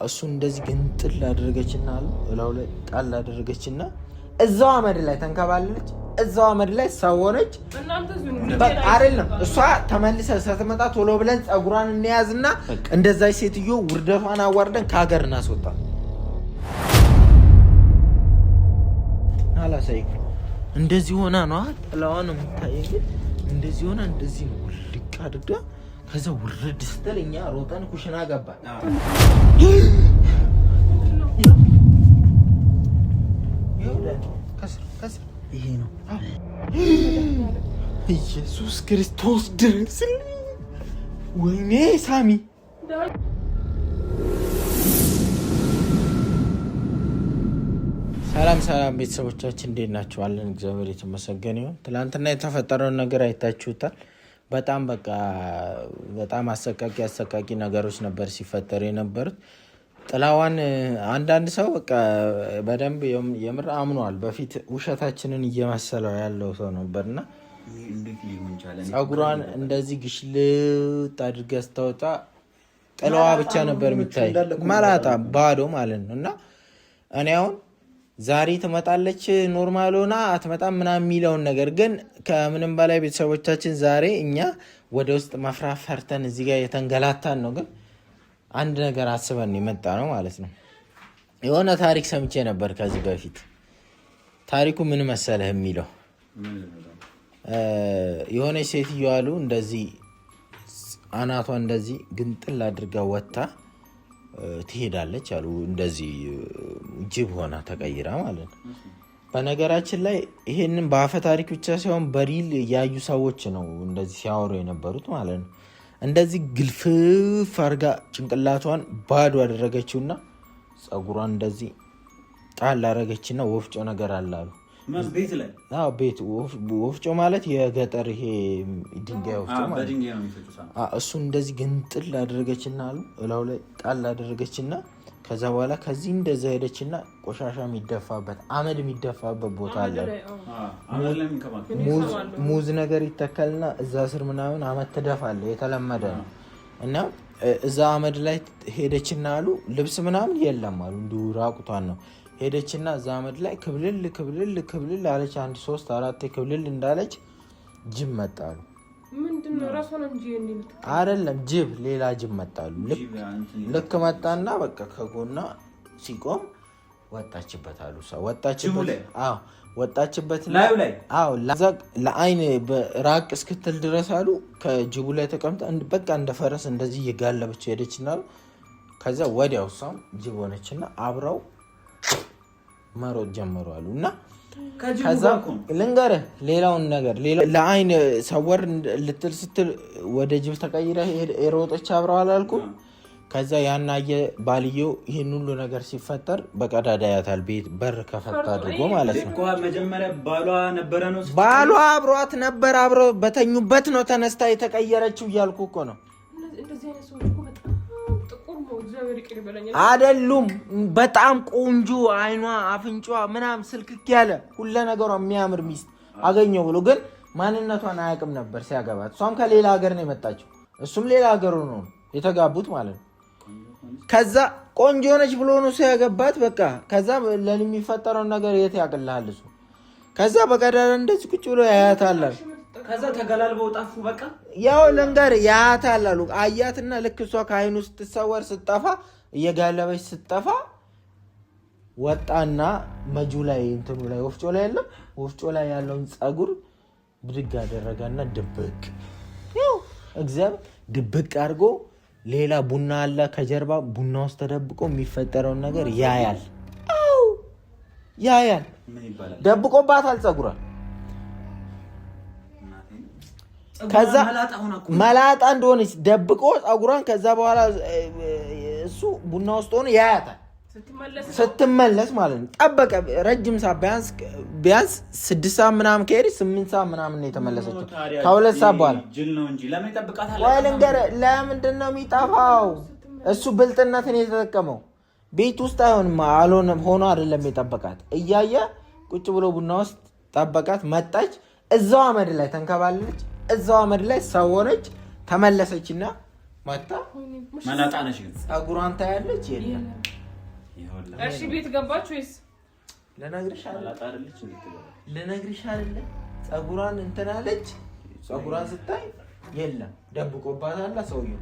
እሱ እንደዚህ ግንጥል አደረገችና አሉ እላው ላይ ጣል አደረገችና እዛው አመድ ላይ ተንከባለች። እዛው አመድ ላይ ሰወነች። አይደለም እሷ ተመልሰ ስትመጣ ቶሎ ብለን ጸጉሯን እንያዝና እንደዛች ሴትዮ ውርደቷን አዋርደን ከሀገር እናስወጣ። አላሳይኩ እንደዚህ ሆና ነው ጥላዋን የምታየኝ። እንደዚህ ሆና እንደዚህ ነው ልቅ አድርጋ ከዛ ውርድ ስትል እኛ ሮጠን ኩሽና ገባን። ይሄ ነው ኢየሱስ ክርስቶስ ድረስልኝ። ወይኔ ሳሚ ሰላም ቤተሰቦቻችን እንዴት ናችኋለን? እግዚአብሔር የተመሰገነ ይሁን። ትናንትና የተፈጠረውን ነገር አይታችሁታል። በጣም አሰቃቂ ነገሮች ነበር ሲፈጠሩ የነበሩት። ጥላዋን አንዳንድ ሰው በደንብ የምር አምኗል። በፊት ውሸታችንን እየመሰለው ያለው ሰው ነበርና ጸጉሯን እንደዚህ ግሽልጥ አድርጋ ስታወጣ ጥላዋ ብቻ ነበር የሚታይ መላጣ ባዶ ማለት ነው። እና እኔ አሁን ዛሬ ትመጣለች ኖርማል ሆና አትመጣም ምናምን የሚለውን ነገር ግን ከምንም በላይ ቤተሰቦቻችን ዛሬ እኛ ወደ ውስጥ መፍራት ፈርተን እዚህ ጋር የተንገላታን ነው። ግን አንድ ነገር አስበን የመጣ ነው ማለት ነው። የሆነ ታሪክ ሰምቼ ነበር ከዚህ በፊት። ታሪኩ ምን መሰለህ የሚለው የሆነች ሴትዮ አሉ እንደዚህ አናቷ እንደዚህ ግንጥል አድርጋ ወጣ ትሄዳለች አሉ። እንደዚህ ጅብ ሆና ተቀይራ ማለት ነው። በነገራችን ላይ ይሄንን በአፈ ታሪክ ብቻ ሳይሆን በሪል ያዩ ሰዎች ነው እንደዚህ ሲያወሩ የነበሩት ማለት ነው። እንደዚህ ግልፍፍ አርጋ ጭንቅላቷን ባዶ አደረገችውና ጸጉሯን እንደዚህ ጣል አደረገችና ወፍጮ ነገር አላሉ ቤት ላይ ቤት ወፍጮ ማለት የገጠር ይሄ ድንጋይ ወፍጮ ማለት እሱ እንደዚህ ግንጥል አደረገችና አሉ እላው ላይ ጣል አደረገችና ከዛ በኋላ ከዚህ እንደዛ ሄደችና ቆሻሻ የሚደፋበት አመድ የሚደፋበት ቦታ አለ። ሙዝ ነገር ይተከልና እዛ ስር ምናምን አመድ ትደፋለ የተለመደ ነው። እና እዛ አመድ ላይ ሄደችና አሉ ልብስ ምናምን የለም አሉ እንዲሁ ራቁቷን ነው ሄደችና እዛ አመድ ላይ ክብልል አለች። 1 3 4 ክብልል እንዳለች ጅብ መጣሉ። ምንድነው ራስዎን እንጂ አይደለም ጅብ ሌላ ጅብ መጣሉ። ልክ መጣና በቃ ከጎና ሲቆም ወጣችበት አሉ። ወጣችበት ላይ ለአይን ራቅ እስክትል ድረስ አሉ ከጅቡ ላይ ተቀምጣ በቃ እንደ ፈረስ እንደዚህ እየጋለበች ሄደችና አሉ። ከዛ ወዲያው እሷም ጅብ ሆነችና አብረው መሮጥ ጀመሩ አሉ። እና ከዛ ልንገርህ ሌላውን ነገር ለአይን ሰወር ልትል ስትል ወደ ጅብ ተቀይረ የሮጠች አብረው አላልኩም። ከዛ ያናየ ባልየው ይሄን ሁሉ ነገር ሲፈጠር በቀዳዳ ያታል ቤት በር ከፈታ አድርጎ ማለት ነው። መጀመሪያ ባሏ አብሯት ነበር። አብረው በተኙበት ነው ተነስታ የተቀየረችው እያልኩ እኮ ነው። አይደሉም በጣም ቆንጆ አይኗ አፍንጫዋ ምናምን ስልክክ ያለ ሁሉ ነገሯ የሚያምር ሚስት አገኘው ብሎ ግን ማንነቷን አያውቅም ነበር ሲያገባት። እሷም ከሌላ ሀገር ነው የመጣችው እሱም ሌላ ሀገር ነው የተጋቡት ማለት ነው። ከዛ ቆንጆ ነች ብሎ ነው ሲያገባት በቃ ከዛ ለኔ የሚፈጠረው ነገር የት ያቅልሃል እሱ። ከዛ በቀዳዳ እንደዚህ ቁጭ ብሎ ያያታል። ከዛ ተገላልበው ጠፉ። በቃ ያው ለንገር ያያታል አሉ። አያትና ልክ እሷ ከአይኑ ስትሰወር ስትጠፋ እየጋለበች ስትጠፋ ወጣና መጁ ላይ እንትኑ ላይ ወፍጮ ላይ ያለው ወፍጮ ላይ ያለውን ጸጉር ብድግ አደረጋና ድብቅ ያው እግዚአብሔር ድብቅ አድርጎ ሌላ ቡና አለ ከጀርባ ቡና ውስጥ ተደብቆ የሚፈጠረውን ነገር ያያል። ያያል ደብቆባታል ጸጉሯን። ከዛ መላጣ እንደሆነች ደብቆ ጸጉሯን ከዛ በኋላ እሱ ቡና ውስጥ ሆነ ያያታል ስትመለስ ማለት ነው። ጠበቀ ረጅም ሰዓት ቢያንስ 6 ሰዓት ምናምን ከሄደች 8 ሰዓት ምናምን የተመለሰችው ከ2 ሰዓት በኋላ ጅል ነው እንጂ ለምን ይጠብቃታል? ወይ ልንገርህ ለምንድን ነው የሚጠፋው? እሱ ብልጥነትን የተጠቀመው ቤት ውስጥ አልሆነም ሆኖ አይደለም የጠበቃት እያየ ቁጭ ብሎ ቡና ውስጥ ጠበቃት። መጣች እዛው አመድ ላይ ተንከባለች። እዛው አመድ ላይ ሰው ሆነች። ተመለሰችና ማታ መላጣ ነሽ ግን ጸጉሯን ታያለች የለም እሺ ቤት ገባች ወይስ ለነግርሽ መላጣ አይደለች እንድትገባ ለነግርሽ አይደለ ጸጉሯን እንተናለች ጸጉሯን ስታይ የለም ደብቆባታል ሰውየው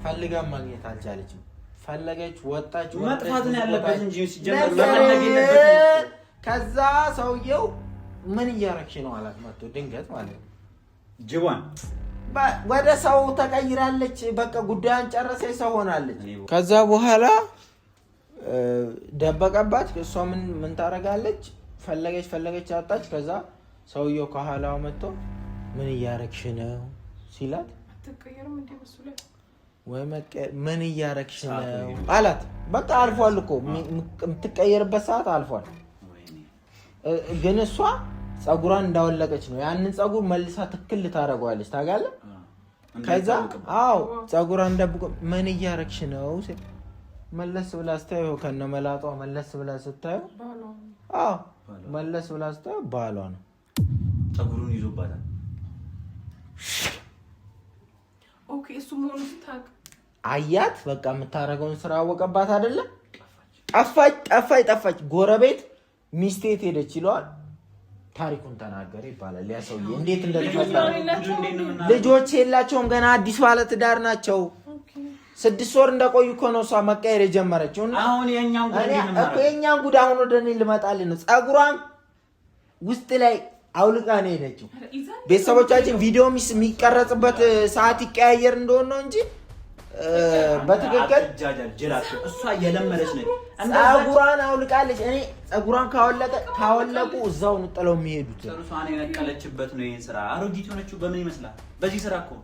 ፈልጋ ማግኘት አልቻለችም ፈለገች ወጣች መጥፋት ነው ያለበት እንጂ ሲጀመር መፈለግ የለበትም ከዛ ሰውየው ምን እያረክሽ ነው አላት መጥቶ ድንገት ማለት ነው ጅዋን ወደ ሰው ተቀይራለች በቃ ጉዳዩን ጨረሰች ሰው ሆናለች ከዛ በኋላ ደበቀባት እሷ ምን ታረጋለች ፈለገች አጣች ከዛ ሰውየው ከኋላው መጥቶ ምን እያረክሽ ነው ሲላት አትቀየርም እንዴ በሱ ላይ ወይ ምን እያረክሽ ነው አላት በቃ አልፏል እኮ የምትቀየርበት ሰዓት አልፏል ግን እሷ ጸጉሯን እንዳወለቀች ነው ያንን ጸጉር መልሳ ትክክል ታረጋለች ታጋለ ከዛ አው ጸጉሯን ደብቆ ምን እያረክሽ ነው መለስ ብላ ስታየው ከነመላጧ መለስ ብላ ስታየው አው መለስ ብላ ስታየው ባሏ ነው ጸጉሩን ይዞባታል ኦኬ እሱ ሞኑ ታክ አያት በቃ የምታረገውን ስራ አወቀባት አይደለ ጠፋች ጎረቤት ሚስቴት ሄደች ይሏል ታሪኩን ተናገረ ይባላል ያ ሰውዬ እንዴት እንደተፈጠረ ልጆች የላቸውም ገና አዲስ ባለ ትዳር ናቸው 6 ወር እንደቆዩ እኮ ነው እሷ መቀየር የጀመረችው አሁን የኛን ጉድ አሁን ወደኔ ልመጣልኝ ነው ጸጉሯን ውስጥ ላይ አውልቃ ነው ሄደችው ቤተሰቦቻችን ቪዲዮ የሚቀረጽበት ሰዓት ይቀያየር እንደሆነ ነው እንጂ በትክክል እሷ የለመደች ነች ጸጉሯን አውልቃለች እኔ ጸጉሯን ካወለቁ እዛው ነው ጥለው የሚሄዱት ጸሩሷን የነቀለችበት ነው ይሄን ስራ አሮጊት ሆነችው በምን ይመስላል በዚህ ስራ እኮ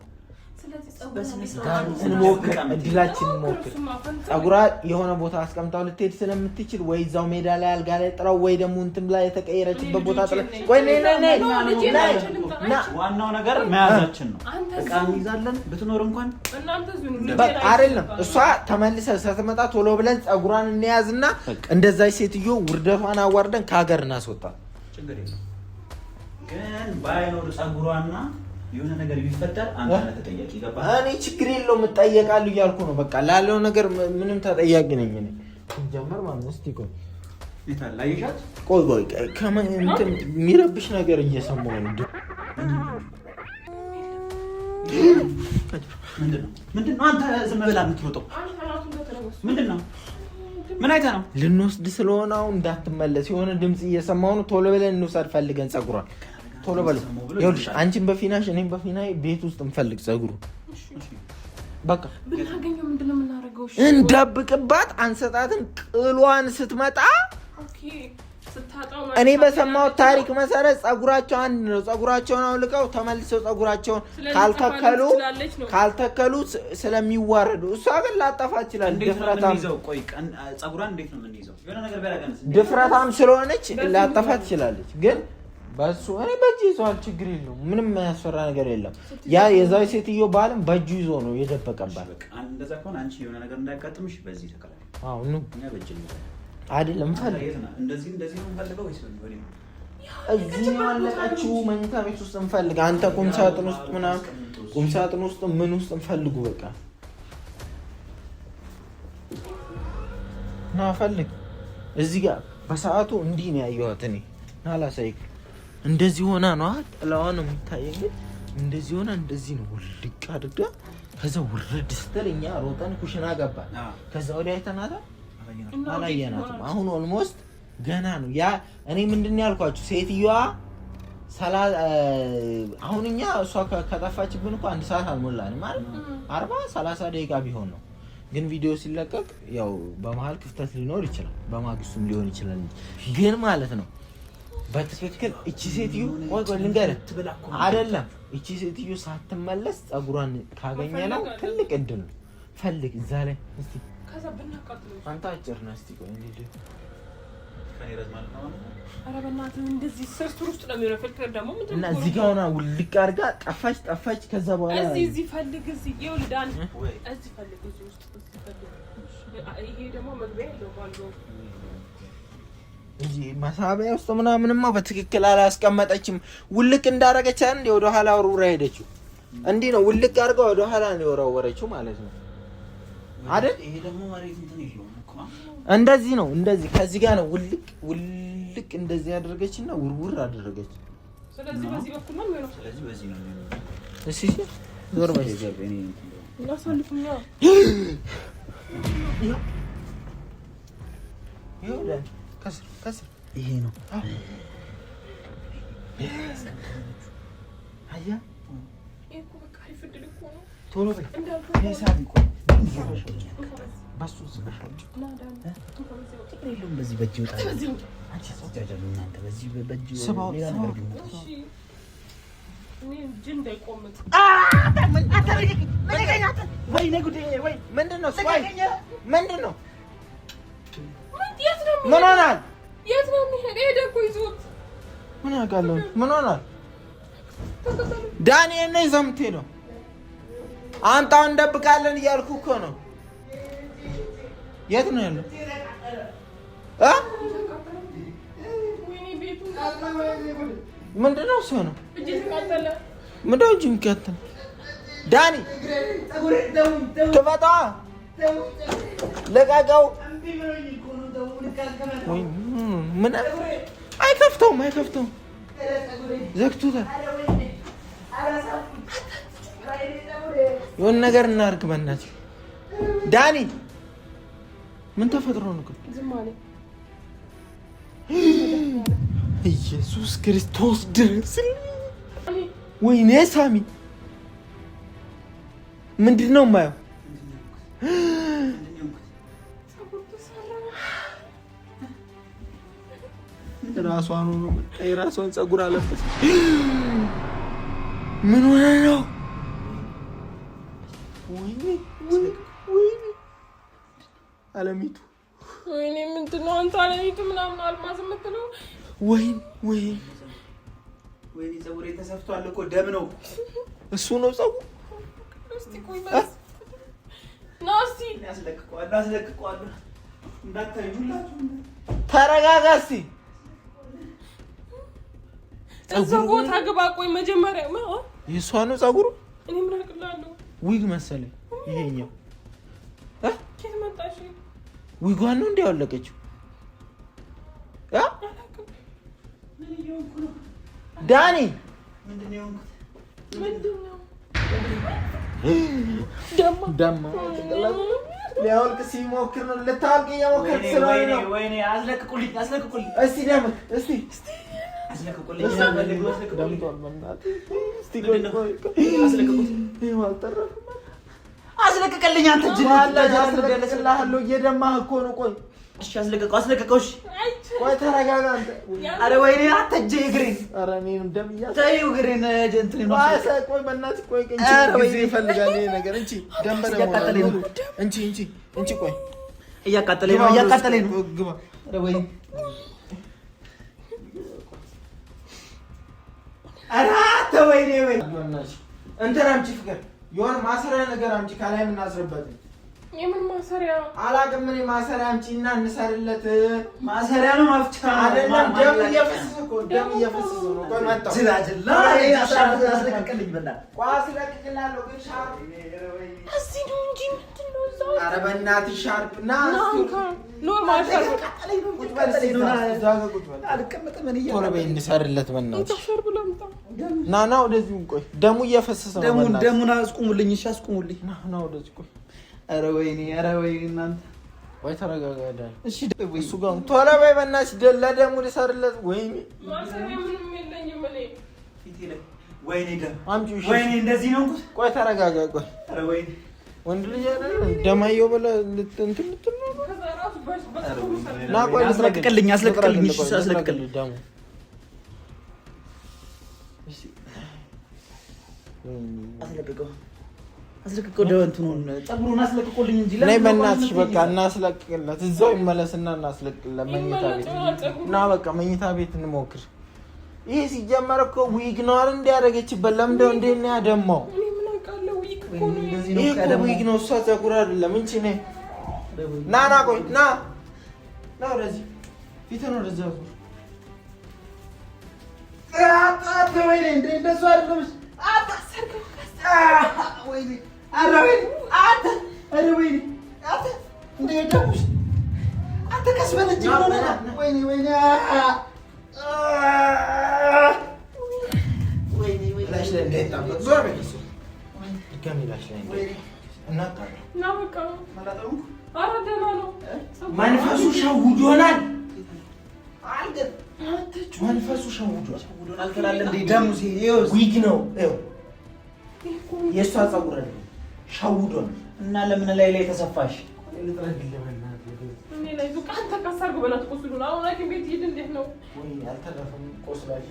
እንሞክር እድላችን እንሞክር ጸጉሯ የሆነ ቦታ አስቀምጣው ልትሄድ ስለምትችል ወይ እዛው ሜዳ ላይ አልጋ ላይ ጥራው ወይ ደግሞ እንትን ላይ የተቀየረችበት ቦታ ጥራ ወይ ነይ ዋናው ነገር መያዛችን ነው እቃ እንይዛለን ብትኖር እንኳን በቃ አይደለም እሷ ተመልሰ ስትመጣ ቶሎ ብለን ጸጉሯን እንያዝና እንደዛች ሴትዮ ውርደቷን አዋርደን ከሀገር እናስወጣ ችግር የለም ግን ባይኖር ጸጉሯና የሆነ ነገር ቢፈጠር አንተ ነህ ተጠያቂ ገባህ እኔ ችግር የለውም እጠየቃለሁ እያልኩ ነው በቃ ላለው ነገር ምንም ተጠያቂ ነኝ እኔ ጀመር ማለት እስቲ ይታላይሻት ቆይ ከመን እንትን የሚረብሽ ነገር እየሰማሁ ነው ምንድነው አንተ ዝም ብላ የምትሮጠው ምንድነው ምን አይተህ ነው ልንወስድ ስለሆነ አሁን እንዳትመለስ የሆነ ድምጽ እየሰማሁ ነው ቶሎ ብለን እንውሰድ ፈልገን ጸጉሯን ቶሎ በል ይኸውልሽ አንቺን በፊናሽ እኔም በፊናዬ ቤት ውስጥ እንፈልግ ጸጉሩ በቃ ብናገኘው ምንድነው የምናደርገው እንደብቅባት አንሰጣትን ቅሏን ስትመጣ ኦኬ ስታጣው እኔ በሰማሁት ታሪክ መሰረት ጸጉራቸው አንድ ነው ጸጉራቸውን አውልቀው ተመልሰው ጸጉራቸውን ካልተከሉ ስለሚዋረዱ እሷ ግን ላጠፋ ይችላል ድፍረታም ስለሆነች ላጠፋ ትችላለች ግን በሱ እኔ በእጅ ይዟል ችግር የለውም ምንም ያስፈራ ነገር የለም ያ የዛው ሴትዮ ባልም በእጁ ይዞ ነው የደበቀባት በቃ እንደዛ ከሆነ አንቺ የሆነ ነገር እንዳይጋጥምሽ በዚህ ተከላከል አዎ ነው እኛ በእጅ ነው አይደለም ፈልግ እንደዚህ ነው ፈልገው ወይስ ወዲህ እዚህ ያለቃችሁ መኝታ ቤት ውስጥ እንፈልግ አንተ ቁምሳጥን ውስጥ ምናምን ቁምሳጥን ውስጥ ምን ውስጥ እንፈልጉ በቃ ና ፈልግ እዚህ ጋር በሰዓቱ እንዲህ ነው ያየኋት እኔ ናላሳይክ እንደዚህ ሆና ነው ጥላዋ ነው የሚታየኝ እንደዚህ ሆና እንደዚህ ነው ልቅ አድርጋ ከዛ ወረድ ስትልኛ ሮጠን ኩሽና ገባ ከዛ ወዲያ አይተናታ አላየናትም አሁን ኦልሞስት ገና ነው ያ እኔ ምንድነው ያልኳችሁ ሴትዮዋ አሁንኛ እሷ ከጠፋችብን እኮ 1 ሰዓት አልሞላንም ማለት 40-30 ደቂቃ ቢሆን ነው ግን ቪዲዮ ሲለቀቅ ያው በመሃል ክፍተት ሊኖር ይችላል በማግስቱም ሊሆን ይችላል ግን ማለት ነው በትክክል እቺ ሴትዮ ቆይ ልንገርህ አይደለም እቺ ሴትዮ ሳትመለስ ጸጉሯን ካገኘነው ትልቅ እድል ፈልግ እዛ ላይ እስቲ ከዛ ብናቃጥለው አንተ አጭር ነህ እስቲ ቆይ እንዴ ከኔረዝ ማለት ነው ኧረ በእናትህ እንደዚህ ሰርቱር ውስጥ ነው የሚሆነው ፍልተር ደግሞ ምንድነው እና እዚህ ጋር ሆና ውልቅ አድርጋ ጠፋች ከዛ በኋላ እዚህ ፈልግ እዚህ ይወልዳል እዚህ ፈልግ እዚህ ውስጥ ይሄ ደግሞ መግቢያ ያለው ባልገው እዚህ መሳቢያ ውስጥ ምናምንማ በትክክል አላስቀመጠችም ውልቅ እንዳረገች አንዴ ወደ ኋላ ወርውራ ሄደችው እንዲህ ነው ውልቅ አድርገው ወደ ኋላ ነው የወረወረችው ማለት ነው አይደል? ይሄ ደግሞ ማለት እንትን ይሄው እኮ እንደዚህ ነው። እንደዚህ ከዚህ ጋር ነው ውልቅ እንደዚህ ያደረገችና ውርውር አደረገች። ስለዚህ በዚህ በኩል ነው የሚሆነው። ስለዚህ በዚህ ነው የሚሆነው። እሺ ዞር በይ እኔ እናሳልፉኛ ይኸውልህ ከስር ይሄ ነው አያ እኮ በቃ ይፈድል እኮ ነው። ቶሎ በይ ሂሳብ ይቆይ ባሱ ዝጋሻው በዚህ በእጅ ይወጣል። አንቺ ሰጃጃሉ እናንተ በዚህ በእጅ ሌላ ነገር ቢሞት እሺ እኔ ጅን እንዳይቆምጥ ምን አታረጊ ወይ ነጉዴ ወይ ምንድነው ስዋይ ምንድነው ምን ሆናል? የት ነው የሚሄድ? ሄደ እኮ ይዞት ምን አውቃለሁ። ምን ሆናል? ዳንኤል ነኝ ዘምቴ ነው አንተው እንደብቃለን እያልኩ እኮ ነው። የት ነው ያለው? ምንድነው እሱ ነው? ምንድነው እጅ የሚቃጠል? ዳኒ ትፈታ ለቃቃው ምን አይከፍተውም ዘግቶታል። የሆነ ነገር እናድርግ በእናትህ ዳኒ። ምን ተፈጥሮ ነው? ዝም አለ። ኢየሱስ ክርስቶስ ድረስ። ወይኔ ሳሚ ምንድነው የማየው? ራሷን ፀጉር አለበት። ምን ሆነ ነው? ወይኔ አለሚቱ ወይኔ ምንድነው አንተ አለሚቱ ምናምን አልማዝ የምትለው? ወይኔ ፀጉሬ ተሰፍቷል እኮ ደም ነው። እሱ ነው ፀጉር። እስቲ ቆይ በስ ናስቲ አስለቅቀዋለሁ እንዳታዩላችሁ። ተረጋጋ እስቲ። እዛ ቦታ ግባ። ቆይ መጀመሪያ የእሷ ነው ፀጉሩ። እኔ ምን አውቅልሃለሁ? ዊግ መሰለኝ ይሄኛው። ከየት መጣሽ? ዊጓን ነው እንዴ ያወለቀችው? ዳኒ ምንድነው? ደማ ሊያወልቅ ሲሞክር ነው። ልታወልቅ እየሞከርክ ስለሆነ ነው። ወይኔ አስለቅቁልኝ። እስቲ ደምክ እስቲ አስለቅቁልኝ። አስለቅቅልኝ አንተ ጅል አስለቅቅልሃለሁ። እየደማህ እኮ ነው። ቆይ እሺ አስለቅቀው። እሺ ቆይ ተረጋጋ አንተ። ኧረ ወይኔ አትጀ እግሬን። ኧረ እኔም ደም ተይው እግሬን እንትን ነው። ቆይ በእናትህ ቆይ ጊዜ ይፈልጋል ይሄ ነገር። እንቺ ደም በደም ነው። እንቺ ቆይ እያቃጠለኝ ነው። ግባ። ኧረ ወይኔ ኧረ ተወይኔ ወይ እንትን አምጪ ፍቅር የሆነ ማሰሪያ ነገር አምጪ ካላይ የምናስርበት። የምን ማሰሪያ? አላውቅም እኔ። ማሰሪያ አምጪና እንሰርለት። ማሰሪያ ነው ማፍቻ አይደለም። ደም እየፈሰሰ ነው። ቆይ መጣሁ። ዝላጅላ አስለቅቅልኝ በእናትህ። ቆይ አስለቅቅልሃለሁ ግን ሻርፕ እዚህ ነው እንጂ ምንድን ነው እዛው? ኧረ በእናትህ ሻርፕ ና ኖርማል ሻርፕ። ቁጭ በል እዛ ጋር ቁጭ በል። አልቀመጥም እኔ ቶሎ በይ እንሰርለት በእናትህ። ሻርፕ ላምጣ። ና ወደዚህ ቆይ። ደሙ እየፈሰሰ ነው። ደሙን አስቁሙልኝ። እሺ አስቁሙልኝ። ና ወደዚህ ቆይ። ኧረ ወይኔ እናንተ ወይ ተረጋጋ። እሺ እሱ ጋር ቶሎ በይ በእናትሽ። ለደሙ ልሰርለት። ወይኔ ማሰሪያ ምንም የለኝም እኔ። ወይኔ ደም አምጪው። እሺ ወይኔ እንደዚህ ነው። ቆይ ተረጋጋ። ቆይ ኧረ ወይኔ ወንድ ልጅ አይደል ደማየው ብለህ እንትን ልትል ነው። ከዛ ራሱ በሰው ና ቆይ አስለቅቅልኝ። ደሙ አስለቅቀው ደወንቱን ፀጉሩን አስለቅቆልኝ እንጂ ነይ በእናትሽ በቃ እናስለቅቅለት። እዛው ይመለስና እናስለቅቅለት መኝታ ቤት። እና በቃ መኝታ ቤት እንሞክር። ይሄ ሲጀመር እኮ ዊግ ነው አይደል እንዲያደርገችበት። ለምንድነው እንዴ ነው ያደማው? እኔ ምን አውቃለሁ? ይሄ እኮ ዊግ ነው። እሷ ፀጉር አይደለም እንጂ ነይ ና ቆይ ና ወደዚህ ፊትህን ወደዛ ዙር። ወይኔ እንደሱ አይደለም። ወይኔ ኧረ ወይኔ አንተ ኧረ ወይኔ አንተ እንደደቡሽ አንተ ከስበለች ወይኔ ወይኔ ወይኔ ላሽ ላይ እንዳይጣበቅ ዞር በይ እሱ ድጋሚ ላሽ ላይ እናጣለን እና በቃ ኧረ ደህና ነው መንፈሱ ሸውዶናል መንፈሱ ሸውዶናል ትላለ እንዴ ደሙ ዊግ ነው የእሷ ፀጉር ነው ሸውዶናል እና ለምን ላይ ተሰፋሽ እኔ ላይ ዙቃ አንተ ካሳርጉ በላት ቆስሉን አሁን ሐኪም ቤት ሂድ እንዴት ነው ወይ አልተረፈም ቆስላሽ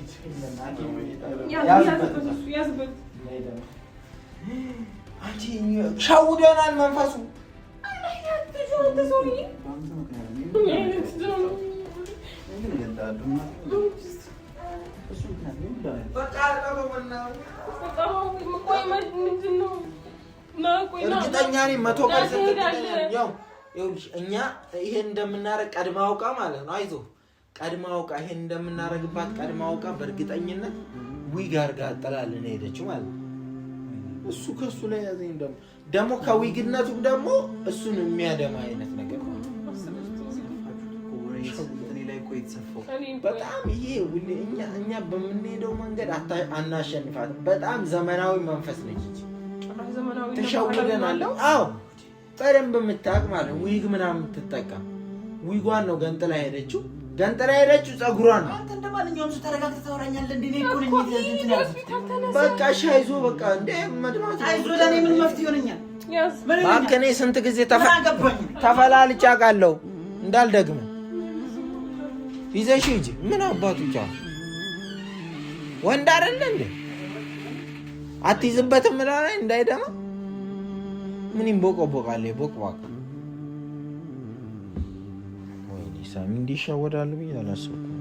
ያዝበት አንቺ ሸውዶናል መንፈሱ እርግጠኛ ነኝ 100% ያው ይኸውልሽ እኛ ይሄን እንደምናረግ ቀድማ አውቃ ማለት ነው አይዞህ ቀድማ አውቃ ይሄን እንደምናረግባት ቀድማ አውቃ በእርግጠኝነት ዊግ አድርጋ አጠላልን ሄደችው ማለት ነው እሱ ከሱ ላይ ያዘኝ ደግሞ ከዊግነቱም ደግሞ እሱን የሚያደማ አይነት ነገር ነው በጣም ይሄ እኛ በምንሄደው መንገድ አናሸንፋትም በጣም ዘመናዊ መንፈስ ነች ተሸውደናል አዎ በደንብ የምታውቅ ማለት ዊግ ምናምን የምትጠቀም ዊጓን ነው ገንጥላ ሄደችው ፀጉሯን ነው አንተ እንደማንኛውም ሰው ተረጋግተህ ታወራኛለህ እንዴ ነው እኮ ነኝ እንትን ያልኩት በቃ ሻይዞ በቃ እንዴ መድማት አይዞ ለኔ ምን መፍትሄ ይሆነኛል ባንከኔ ስንት ጊዜ ተፈላልጫ ቃለው እንዳልደግም ይዘሽ እንጂ ምን አባቱ ጫ ወንድ አይደለ እንዴ አትይዝበትም ምናምን እንዳይደማ ምን ይንቦቆቦቃል ቦቅባቅ ወይኔ ሳሚ እንዲሻወዳል ብዬ አላሰብኩም